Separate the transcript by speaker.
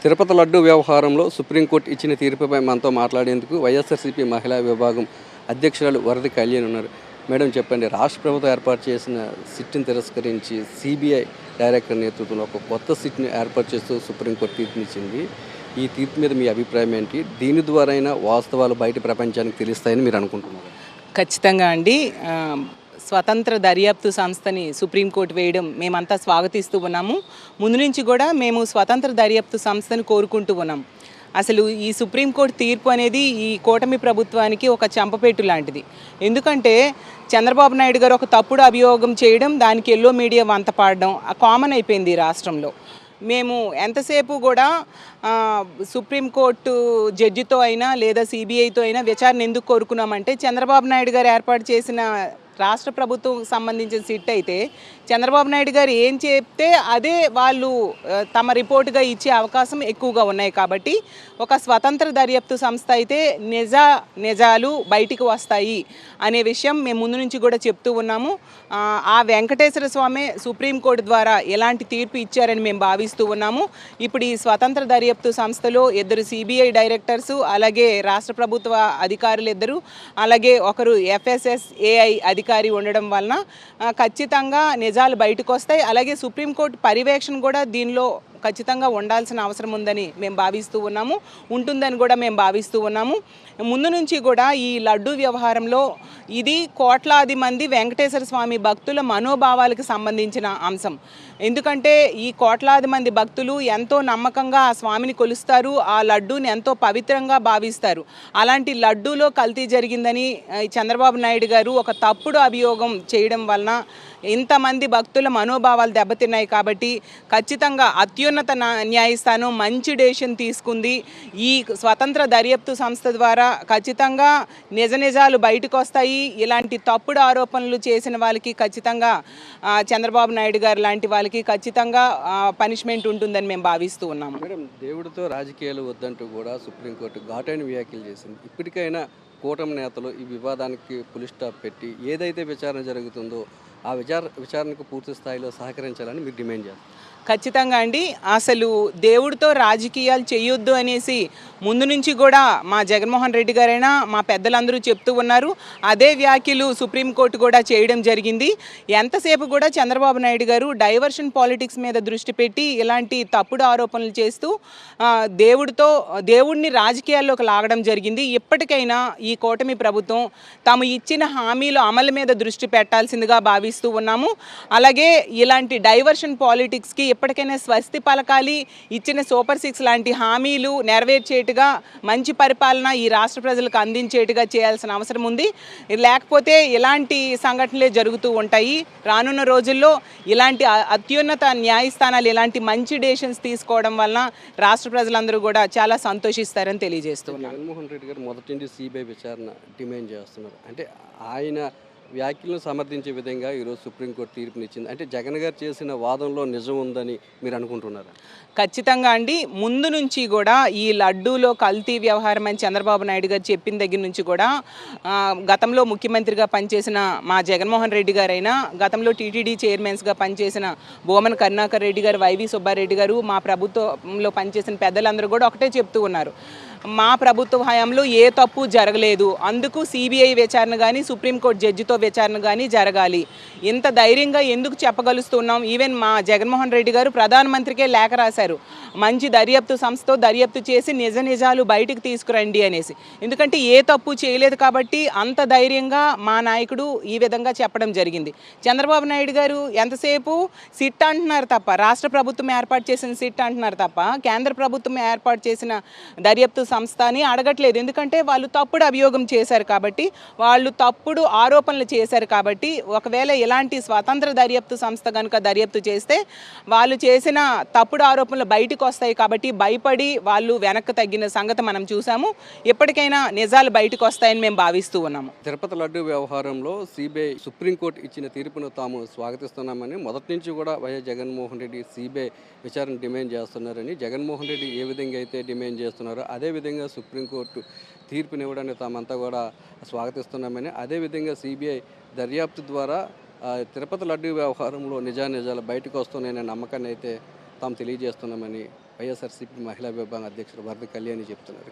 Speaker 1: తిరుపతి లడ్డు వ్యవహారంలో సుప్రీంకోర్టు ఇచ్చిన తీర్పుపై మనతో మాట్లాడేందుకు వైఎస్ఆర్సీపీ మహిళా విభాగం అధ్యక్షురాలు వరది కళ్యాణ్ ఉన్నారు. మేడం చెప్పండి, రాష్ట్ర ప్రభుత్వం ఏర్పాటు చేసిన సిట్ని తిరస్కరించి సిబిఐ డైరెక్టర్ నేతృత్వంలో ఒక కొత్త సిట్ని ఏర్పాటు చేస్తూ సుప్రీంకోర్టు తీర్పునిచ్చింది. ఈ తీర్పు మీద మీ అభిప్రాయం ఏంటి? దీని ద్వారా అయినా వాస్తవాలు బయట ప్రపంచానికి తెలుస్తాయని మీరు అనుకుంటున్నారు?
Speaker 2: ఖచ్చితంగా అండి. స్వతంత్ర దర్యాప్తు సంస్థని సుప్రీంకోర్టు వేయడం మేమంతా స్వాగతిస్తూ ఉన్నాము. ముందు నుంచి కూడా మేము స్వతంత్ర దర్యాప్తు సంస్థను కోరుకుంటూ ఉన్నాం. అసలు ఈ సుప్రీంకోర్టు తీర్పు అనేది ఈ కూటమి ప్రభుత్వానికి ఒక చెంపపెట్టు లాంటిది. ఎందుకంటే చంద్రబాబు నాయుడు గారు ఒక తప్పుడు అభియోగం చేయడం, దానికి ఎల్లో మీడియా వంత పాడడం కామన్ అయిపోయింది ఈ రాష్ట్రంలో. మేము ఎంతసేపు కూడా సుప్రీంకోర్టు జడ్జితో అయినా లేదా సిబిఐతో అయినా విచారణ ఎందుకు కోరుకున్నామంటే, చంద్రబాబు నాయుడు గారు ఏర్పాటు చేసిన రాష్ట్ర ప్రభుత్వం సంబంధించిన సిట్ అయితే చంద్రబాబు నాయుడు గారు ఏం చెప్తే అదే వాళ్ళు తమ రిపోర్టుగా ఇచ్చే అవకాశం ఎక్కువగా ఉన్నాయి. కాబట్టి ఒక స్వతంత్ర దర్యాప్తు సంస్థ అయితే నిజాలు బయటికి వస్తాయి అనే విషయం మేము ముందు నుంచి కూడా చెప్తూ ఉన్నాము. ఆ వెంకటేశ్వర స్వామి సుప్రీంకోర్టు ద్వారా ఎలాంటి తీర్పు ఇచ్చారని మేము భావిస్తూ ఉన్నాము. ఇప్పుడు ఈ స్వతంత్ర దర్యాప్తు సంస్థలో 2 సిబిఐ డైరెక్టర్సు, అలాగే రాష్ట్ర ప్రభుత్వ అధికారులు 2, అలాగే ఒకరు FSSAI అధికారి ఉండడం వలన ఖచ్చితంగా నిజాలు బయటకు వస్తాయి. అలాగే సుప్రీంకోర్టు పర్యవేక్షణ కూడా దీనిలో ఖచ్చితంగా ఉండాల్సిన అవసరం ఉందని మేము భావిస్తూ ఉన్నాము, ఉంటుందని కూడా మేము భావిస్తూ ఉన్నాము. ముందు నుంచి కూడా ఈ లడ్డు వ్యవహారంలో ఇది కోట్లాది మంది వెంకటేశ్వర స్వామి భక్తుల మనోభావాలకు సంబంధించిన అంశం. ఎందుకంటే ఈ కోట్లాది మంది భక్తులు ఎంతో నమ్మకంగా ఆ స్వామిని కొలుస్తారు, ఆ లడ్డూని ఎంతో పవిత్రంగా భావిస్తారు. అలాంటి లడ్డూలో కల్తీ జరిగిందని చంద్రబాబు నాయుడు గారు ఒక తప్పుడు అభియోగం చేయడం వలన ఇంతమంది భక్తుల మనోభావాలు దెబ్బతిన్నాయి. కాబట్టి ఖచ్చితంగా అత్యున్నత న్యాయస్థానం మంచి డెసిషన్ తీసుకుంది. ఈ స్వతంత్ర దర్యాప్తు సంస్థ ద్వారా ఖచ్చితంగా నిజాలు బయటకు వస్తాయి. ఇలాంటి తప్పుడు ఆరోపణలు చేసిన వాళ్ళకి ఖచ్చితంగా చంద్రబాబు నాయుడు గారు లాంటి వాళ్ళకి ఖచ్చితంగా పనిష్మెంట్ ఉంటుందని మేము భావిస్తూ ఉన్నాము.
Speaker 1: మేడం, దేవుడితో రాజకీయాలు వద్దంటూ కూడా సుప్రీంకోర్టు ఘాటైన వ్యాఖ్యలు చేసింది. ఇప్పటికైనా కూటమి నేతలు ఈ వివాదానికి పులి స్టాప్ పెట్టి ఏదైతే విచారణ జరుగుతుందో ఆ విచారణకు పూర్తి స్థాయిలో సహకరించాలని మీరు డిమాండ్ చేస్తారు?
Speaker 2: ఖచ్చితంగా అండి. అసలు దేవుడితో రాజకీయాలు చేయొద్దు అనేసి ముందు నుంచి కూడా మా జగన్మోహన్ రెడ్డి గారైనా మా పెద్దలందరూ చెప్తూ ఉన్నారు. అదే వ్యాఖ్యలు సుప్రీంకోర్టు కూడా చేయడం జరిగింది. ఎంతసేపు కూడా చంద్రబాబు నాయుడు గారు డైవర్షన్ పాలిటిక్స్ మీద దృష్టి పెట్టి ఇలాంటి తప్పుడు ఆరోపణలు చేస్తూ దేవుడిని రాజకీయాల్లోకి లాగడం జరిగింది. ఇప్పటికైనా ఈ కూటమి ప్రభుత్వం తాము ఇచ్చిన హామీల అమలు మీద దృష్టి పెట్టాల్సిందిగా భావిస్తూ ఉన్నాము. అలాగే ఇలాంటి డైవర్షన్ పాలిటిక్స్కి ఎప్పటికైనా స్వస్తి పలకాలి. ఇచ్చిన సూపర్ 6 లాంటి హామీలు నెరవేర్చేట్టుగా మంచి పరిపాలన ఈ రాష్ట్ర ప్రజలకు అందించేట్టుగా చేయాల్సిన అవసరం ఉంది. లేకపోతే ఇలాంటి సంఘటనలే జరుగుతూ ఉంటాయి. రానున్న రోజుల్లో ఇలాంటి అత్యున్నత న్యాయస్థానాలు ఇలాంటి మంచి డెసిషన్స్ తీసుకోవడం వలన రాష్ట్ర ప్రజలందరూ కూడా చాలా సంతోషిస్తారని తెలియజేస్తున్నారు.
Speaker 1: జగన్మోహన్ రెడ్డి గారు మొదటి నుంచి సిబిఐ విచారణ డిమాండ్ చేస్తున్నారు. అంటే ఆయన వ్యాఖ్యలను సమర్థించే విధంగా ఈరోజు సుప్రీంకోర్టు తీర్పునిచ్చింది. అంటే జగన్ గారు చేసిన వాదనలో నిజం ఉందని మీరు అనుకుంటున్నారా?
Speaker 2: ఖచ్చితంగా అండి. ముందు నుంచి కూడా ఈ లడ్డూలో కల్తీ వ్యవహారం అని చంద్రబాబు నాయుడు గారు చెప్పిన దగ్గర నుంచి కూడా గతంలో ముఖ్యమంత్రిగా పనిచేసిన మా జగన్మోహన్ రెడ్డి గారైనా, గతంలో టీటీడీ చైర్మన్స్గా పనిచేసిన బోమన కరుణాకర్ రెడ్డి గారు, వైవి సుబ్బారెడ్డి గారు, మా ప్రభుత్వంలో పనిచేసిన పెద్దలందరూ కూడా ఒకటే చెప్తూ ఉన్నారు, మా ప్రభుత్వ హయాంలో ఏ తప్పు జరగలేదు, అందుకు సిబిఐ విచారణ కానీ సుప్రీంకోర్టు జడ్జితో విచారణ కానీ జరగాలి. ఇంత ధైర్యంగా ఎందుకు చెప్పగలుస్తున్నాం? ఈవెన్ మా జగన్మోహన్ రెడ్డి గారు ప్రధానమంత్రికే లేఖ రాశారు, మంచి దర్యాప్తు సంస్థతో దర్యాప్తు చేసి నిజాలు బయటకు తీసుకురండి అనేసి. ఎందుకంటే ఏ తప్పు చేయలేదు కాబట్టి అంత ధైర్యంగా మా నాయకుడు ఈ విధంగా చెప్పడం జరిగింది. చంద్రబాబు నాయుడు గారు ఎంతసేపు సిట్ అంటున్నారు తప్ప, రాష్ట్ర ప్రభుత్వం ఏర్పాటు చేసిన సిట్ అంటున్నారు తప్ప కేంద్ర ప్రభుత్వం ఏర్పాటు చేసిన దర్యాప్తు సంస్థ అని అడగట్లేదు. ఎందుకంటే వాళ్ళు తప్పుడు అభియోగం చేశారు కాబట్టి, వాళ్ళు తప్పుడు ఆరోపణలు చేశారు కాబట్టి, ఒకవేళ ఇలాంటి స్వతంత్ర దర్యాప్తు సంస్థ కనుక దర్యాప్తు చేస్తే వాళ్ళు చేసిన తప్పుడు ఆరోపణలు బయటకు వస్తాయి. కాబట్టి భయపడి వాళ్ళు వెనక్కి తగ్గిన సంగతి మనం చూసాము. ఎప్పటికైనా నిజాలు బయటకు వస్తాయని మేము భావిస్తూ ఉన్నాము.
Speaker 1: తిరుపతి లడ్డు వ్యవహారంలో సిబిఐ సుప్రీంకోర్టు ఇచ్చిన తీర్పును తాము స్వాగతిస్తున్నామని మొదటి నుంచి కూడా వైఎస్ జగన్మోహన్ రెడ్డి సిబిఐ విచారణ డిమాండ్ చేస్తున్నారని, జగన్మోహన్ రెడ్డి ఏ విధంగా అయితే డిమాండ్ చేస్తున్నారో అదేవిధంగా సుప్రీంకోర్టు తీర్పునివ్వడాన్ని తామంతా కూడా స్వాగతిస్తున్నామని, అదేవిధంగా సిబిఐ దర్యాప్తు ద్వారా తిరుపతి లడ్డు వ్యవహారంలో నిజాలు బయటకు వస్తున్నాయనే నమ్మకాన్ని అయితే తాము తెలియజేస్తున్నామని వైఎస్ఆర్సీపీ మహిళా విభాగం అధ్యక్షుడు వరద కళ్యాణి చెప్తున్నారు.